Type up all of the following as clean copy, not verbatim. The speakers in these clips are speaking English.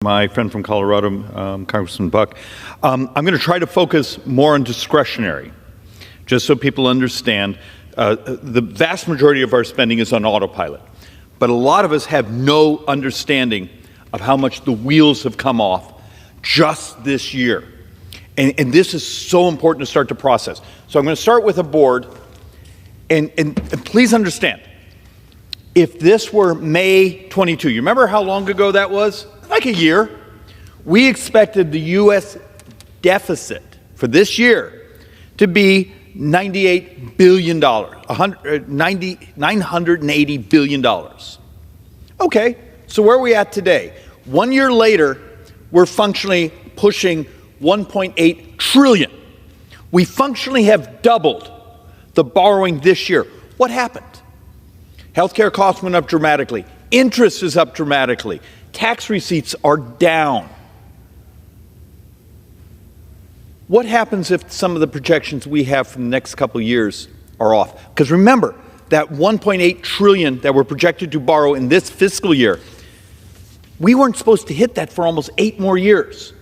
My friend from Colorado, Congressman Buck. I'm going to try to focus more on discretionary, just so people understand. The vast majority of our spending is on autopilot, but a lot of us have no understanding of how much the wheels have come off just this year. And this is so important to start to process. So I'm going to start with a board, and please understand, if this were May 22, you remember how long ago that was? Like a year. We expected the U.S. deficit for this year to be $98 billion, $980 billion. Okay, so where are we at today? 1 year later, we're functionally pushing 1.8 trillion. We functionally have doubled the borrowing this year. What happened? Healthcare costs went up dramatically. Interest is up dramatically. Tax receipts are down. What happens if some of the projections we have for the next couple of years are off? Because remember, that 1.8 trillion that we're projected to borrow in this fiscal year, we weren't supposed to hit that for almost 8 more years.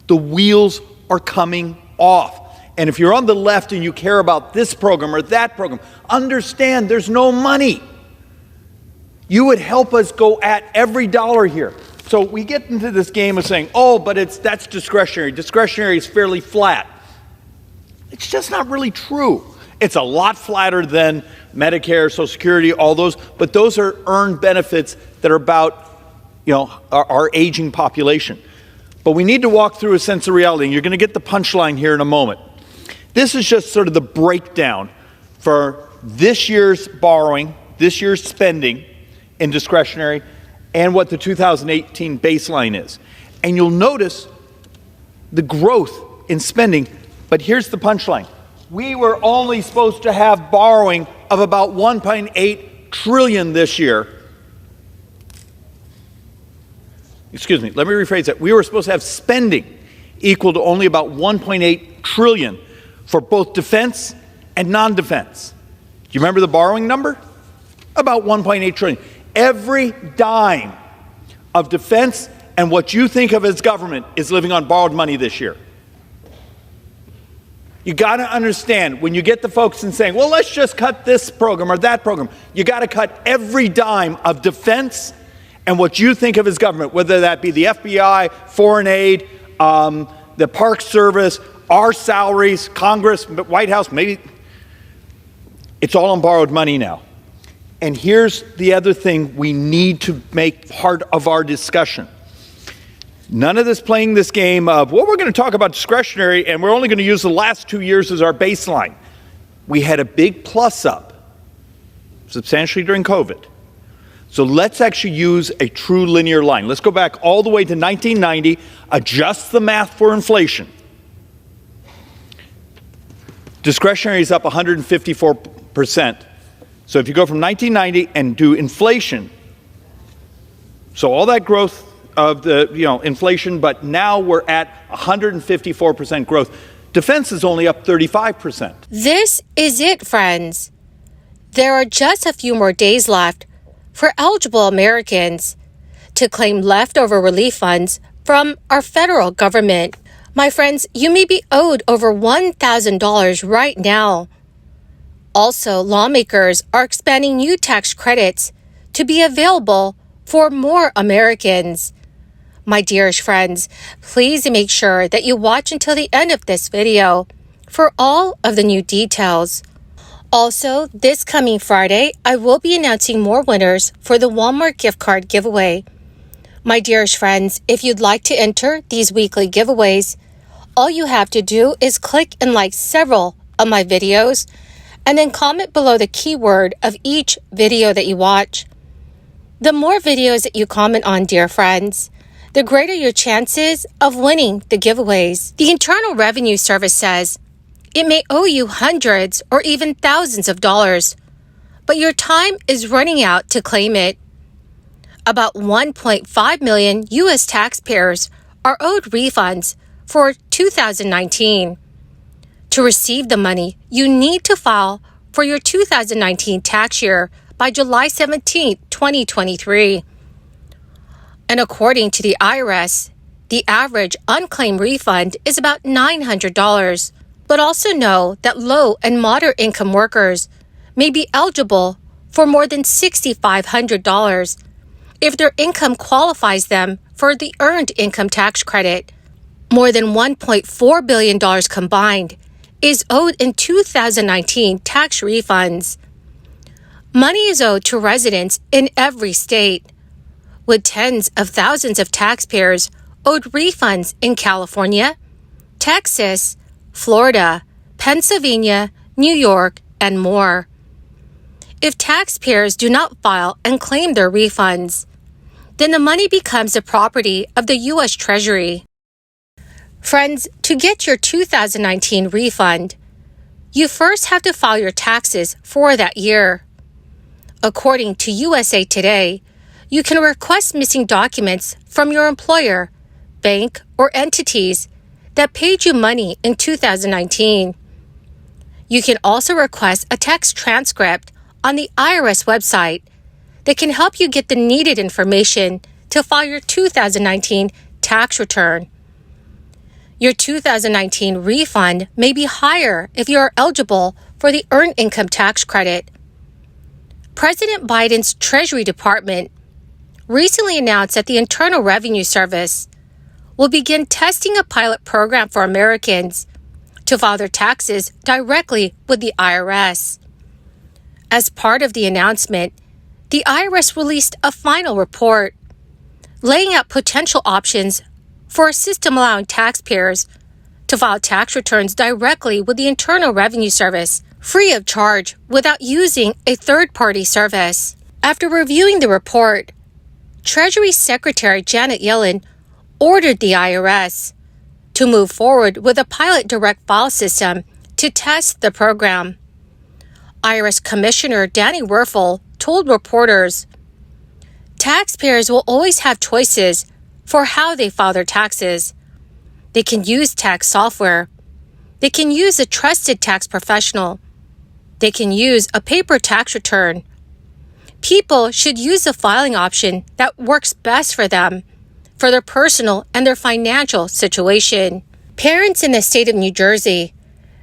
The wheels are coming off. And if you're on the left and you care about this program or that program, understand there's no money. You would help us go at every dollar here. So we get into this game of saying, oh, but that's discretionary. Discretionary is fairly flat. It's just not really true. It's a lot flatter than Medicare, Social Security, all those, but those are earned benefits that are about, our aging population. But we need to walk through a sense of reality, and you're going to get the punchline here in a moment. This is just sort of the breakdown for this year's borrowing, this year's spending, in discretionary, and what the 2018 baseline is. And you'll notice the growth in spending, but here's the punchline. We were only supposed to have borrowing of about 1.8 trillion this year. Excuse me, let me rephrase that. We were supposed to have spending equal to only about 1.8 trillion for both defense and non-defense. Do you remember the borrowing number? About 1.8 trillion. Every dime of defense and what you think of as government is living on borrowed money this year. You got to understand, when you get the folks and saying, well, let's just cut this program or that program, you got to cut every dime of defense and what you think of as government, whether that be the FBI, foreign aid, the Park Service, our salaries, Congress, White House, maybe. It's all on borrowed money now. And here's the other thing we need to make part of our discussion. None of this playing this game of, well, we're going to talk about discretionary and we're only going to use the last 2 years as our baseline. We had a big plus up substantially during COVID. So let's actually use a true linear line. Let's go back all the way to 1990, adjust the math for inflation. Discretionary is up 154%. So if you go from 1990 and do inflation, so all that growth of the inflation, but now we're at 154% growth. Defense is only up 35%. This is it, friends. There are just a few more days left for eligible Americans to claim leftover relief funds from our federal government. My friends, you may be owed over $1,000 right now. Also, lawmakers are expanding new tax credits to be available for more Americans. My dearest friends, please make sure that you watch until the end of this video for all of the new details. Also, this coming Friday, I will be announcing more winners for the Walmart gift card giveaway. My dearest friends, if you'd like to enter these weekly giveaways, all you have to do is click and like several of my videos and then comment below the keyword of each video that you watch. The more videos that you comment on, dear friends, the greater your chances of winning the giveaways. The Internal Revenue Service says it may owe you hundreds or even thousands of dollars, but your time is running out to claim it. About 1.5 million U.S. taxpayers are owed refunds for 2019. To receive the money, you need to file for your 2019 tax year by July 17, 2023. And according to the IRS, the average unclaimed refund is about $900. But also know that low and moderate income workers may be eligible for more than $6,500 if their income qualifies them for the Earned Income Tax Credit. More than $1.4 billion combined is owed in 2019 tax refunds. Money is owed to residents in every state, with tens of thousands of taxpayers owed refunds in California, Texas, Florida, Pennsylvania, New York, and more. If taxpayers do not file and claim their refunds, then the money becomes the property of the U.S. Treasury. Friends, to get your 2019 refund, you first have to file your taxes for that year. According to USA Today, you can request missing documents from your employer, bank, or entities that paid you money in 2019. You can also request a tax transcript on the IRS website that can help you get the needed information to file your 2019 tax return. Your 2019 refund may be higher if you are eligible for the Earned Income Tax Credit. President Biden's Treasury Department recently announced that the Internal Revenue Service will begin testing a pilot program for Americans to file their taxes directly with the IRS. As part of the announcement, the IRS released a final report laying out potential options for a system allowing taxpayers to file tax returns directly with the Internal Revenue Service, free of charge, without using a third-party service. After reviewing the report, Treasury Secretary Janet Yellen ordered the IRS to move forward with a pilot direct file system to test the program. IRS Commissioner Danny Werfel told reporters, "Taxpayers will always have choices for how they file their taxes. They can use tax software. They can use a trusted tax professional. They can use a paper tax return. People should use the filing option that works best for them, for their personal and their financial situation." Parents in the state of New Jersey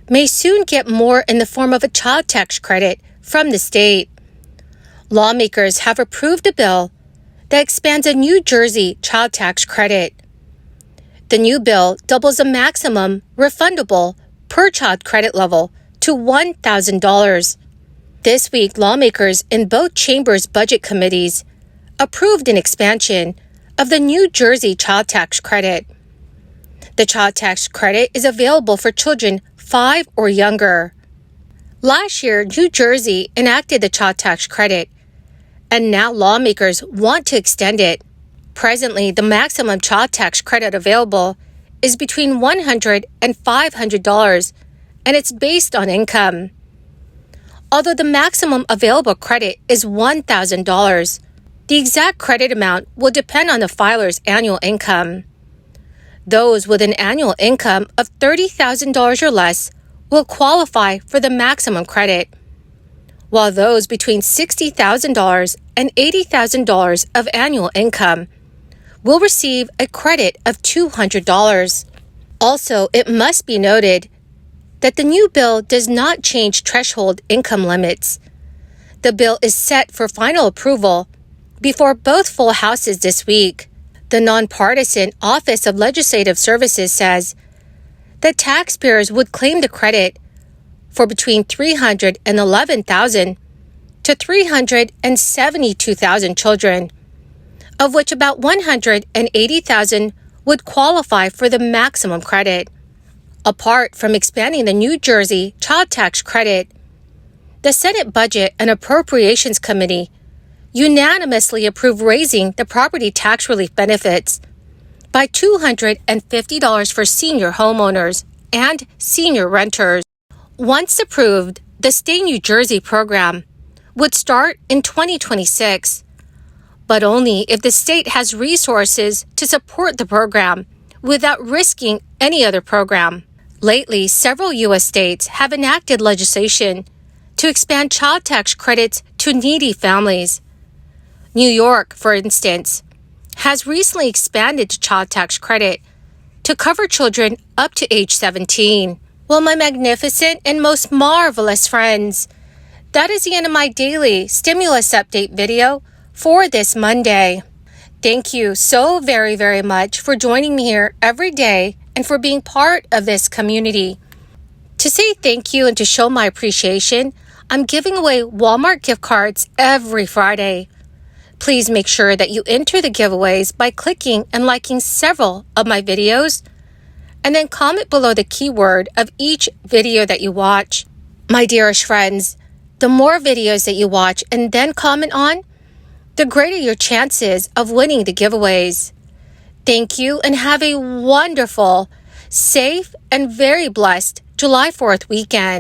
may soon get more in the form of a child tax credit from the state. Lawmakers have approved a bill that expands a New Jersey child tax credit. The new bill doubles the maximum refundable per child credit level to $1,000. This week, lawmakers in both chambers' budget committees approved an expansion of the New Jersey child tax credit. The child tax credit is available for children 5 or younger. Last year, New Jersey enacted the child tax credit, and now lawmakers want to extend it. Presently, the maximum child tax credit available is between $100 and $500, and it's based on income. Although the maximum available credit is $1,000, the exact credit amount will depend on the filer's annual income. Those with an annual income of $30,000 or less will qualify for the maximum credit, while those between $60,000 and $80,000 of annual income will receive a credit of $200. Also, it must be noted that the new bill does not change threshold income limits. The bill is set for final approval before both full houses this week. The nonpartisan Office of Legislative Services says that taxpayers would claim the credit for between 311,000 to 372,000 children, of which about 180,000 would qualify for the maximum credit. Apart from expanding the New Jersey child tax credit, the Senate Budget and Appropriations Committee unanimously approved raising the property tax relief benefits by $250 for senior homeowners and senior renters. Once approved, the Stay New Jersey program would start in 2026, but only if the state has resources to support the program without risking any other program. Lately, several U.S. states have enacted legislation to expand child tax credits to needy families. New York, for instance, has recently expanded the child tax credit to cover children up to age 17. Well, my magnificent and most marvelous friends, that is the end of my daily stimulus update video for this Monday. Thank you so very, very much for joining me here every day and for being part of this community. To say thank you and to show my appreciation, I'm giving away Walmart gift cards every Friday. Please make sure that you enter the giveaways by clicking and liking several of my videos, and then comment below the keyword of each video that you watch. My dearest friends, the more videos that you watch and then comment on, the greater your chances of winning the giveaways. Thank you and have a wonderful, safe, and very blessed July 4th weekend.